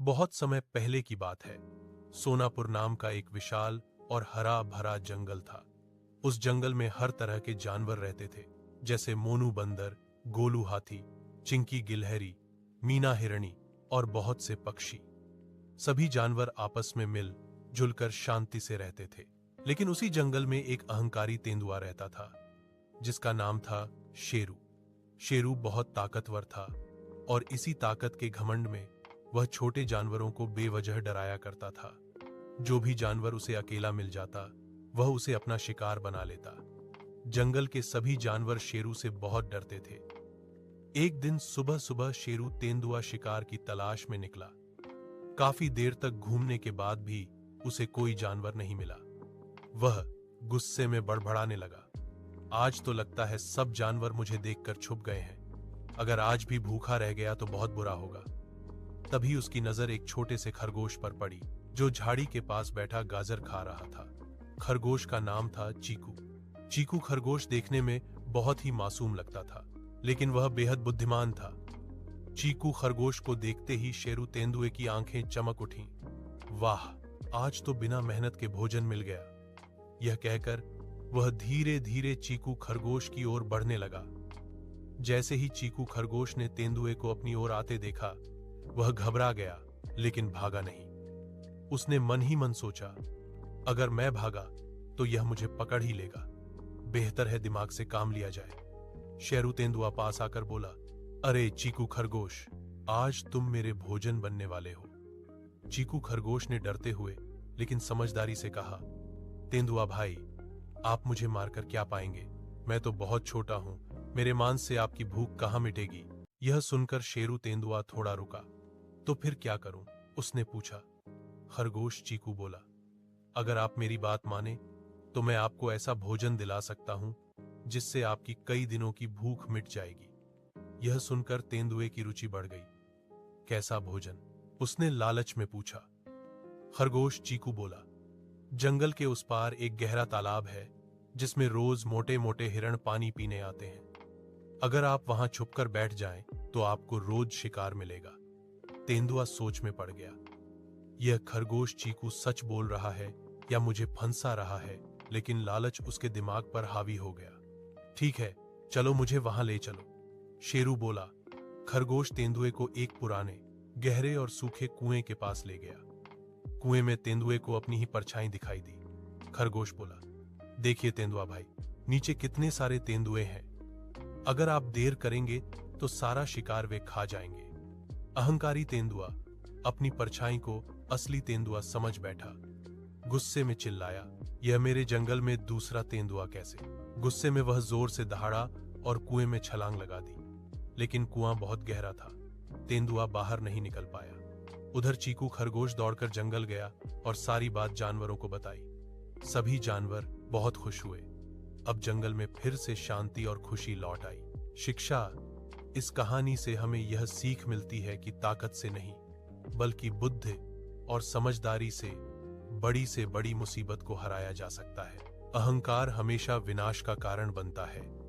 बहुत समय पहले की बात है। सोनापुर नाम का एक विशाल और हरा भरा जंगल था। उस जंगल में हर तरह के जानवर रहते थे, जैसे मोनू बंदर, गोलू हाथी, चिंकी गिलहरी, मीना हिरणी और बहुत से पक्षी। सभी जानवर आपस में मिल जुलकर शांति से रहते थे। लेकिन उसी जंगल में एक अहंकारी तेंदुआ रहता था, जिसका नाम था शेरू। शेरू बहुत ताकतवर था और इसी ताकत के घमंड में वह छोटे जानवरों को बेवजह डराया करता था। जो भी जानवर उसे अकेला मिल जाता, वह उसे अपना शिकार बना लेता। जंगल के सभी जानवर शेरू से बहुत डरते थे। एक दिन सुबह सुबह शेरू तेंदुआ शिकार की तलाश में निकला। काफी देर तक घूमने के बाद भी उसे कोई जानवर नहीं मिला। वह गुस्से में बड़बड़ाने लगा। आज तो लगता है सब जानवर मुझे देखकर छुप गए हैं। अगर आज भी भूखा रह गया तो बहुत बुरा होगा। तभी उसकी नजर एक छोटे से खरगोश पर पड़ी, जो झाड़ी के पास बैठा गाजर खा रहा था। खरगोश का नाम था चीकू। चीकू खरगोश देखने में बहुत ही मासूम लगता था, लेकिन वह बेहद बुद्धिमान था। चीकू खरगोश को देखते ही शेरू तेंदुए की आंखें चमक उठीं। वाह, आज तो बिना मेहनत के भोजन मिल गया। यह कहकर वह धीरे धीरे चीकू खरगोश की ओर बढ़ने लगा। जैसे ही चीकू खरगोश ने तेंदुए को अपनी ओर आते देखा, वह घबरा गया, लेकिन भागा नहीं। उसने मन ही मन सोचा, अगर मैं भागा तो यह मुझे पकड़ ही लेगा। बेहतर है दिमाग से काम लिया जाए। शेरू तेंदुआ पास आकर बोला, अरे चीकू खरगोश, आज तुम मेरे भोजन बनने वाले हो। चीकू खरगोश ने डरते हुए लेकिन समझदारी से कहा, तेंदुआ भाई, आप मुझे मारकर क्या पाएंगे? मैं तो बहुत छोटा हूं, मेरे मांस से आपकी भूख कहां मिटेगी? यह सुनकर शेरू तेंदुआ थोड़ा रुका। तो फिर क्या करूं? उसने पूछा। खरगोश चीकू बोला, अगर आप मेरी बात माने तो मैं आपको ऐसा भोजन दिला सकता हूं जिससे आपकी कई दिनों की भूख मिट जाएगी। यह सुनकर तेंदुए की रुचि बढ़ गई। कैसा भोजन? उसने लालच में पूछा। खरगोश चीकू बोला, जंगल के उस पार एक गहरा तालाब है, जिसमें रोज मोटे मोटे हिरण पानी पीने आते हैं। अगर आप वहां छुपकर बैठ जाएं तो आपको रोज शिकार मिलेगा। तेंदुआ सोच में पड़ गया। यह खरगोश चीकू सच बोल रहा है या मुझे फंसा रहा है? लेकिन लालच उसके दिमाग पर हावी हो गया। ठीक है, चलो मुझे वहां ले चलो, शेरू बोला। खरगोश तेंदुए को एक पुराने, गहरे और सूखे कुएं के पास ले गया। कुएं में तेंदुए को अपनी ही परछाई दिखाई दी। खरगोश बोला, देखिए तेंदुआ भाई, नीचे कितने सारे तेंदुए हैं। अगर आप देर करेंगे तो सारा शिकार वे खा जाएंगे। अहंकारी तेंदुआ अपनी परछाई को असली तेंदुआ समझ बैठा। गुस्से में चिल्लाया, यह मेरे जंगल में दूसरा तेंदुआ कैसे? गुस्से में वह जोर से दहाड़ा और कुएं में छलांग लगा दी। लेकिन कुआं बहुत गहरा था, तेंदुआ बाहर नहीं निकल पाया। उधर चीकू खरगोश दौड़कर जंगल गया और सारी बात जानवरों को बताई। सभी जानवर बहुत खुश हुए। अब जंगल में फिर से शांति और खुशी लौट आई। शिक्षा: इस कहानी से हमें यह सीख मिलती है कि ताकत से नहीं, बल्कि बुद्धि और समझदारी से बड़ी मुसीबत को हराया जा सकता है। अहंकार हमेशा विनाश का कारण बनता है।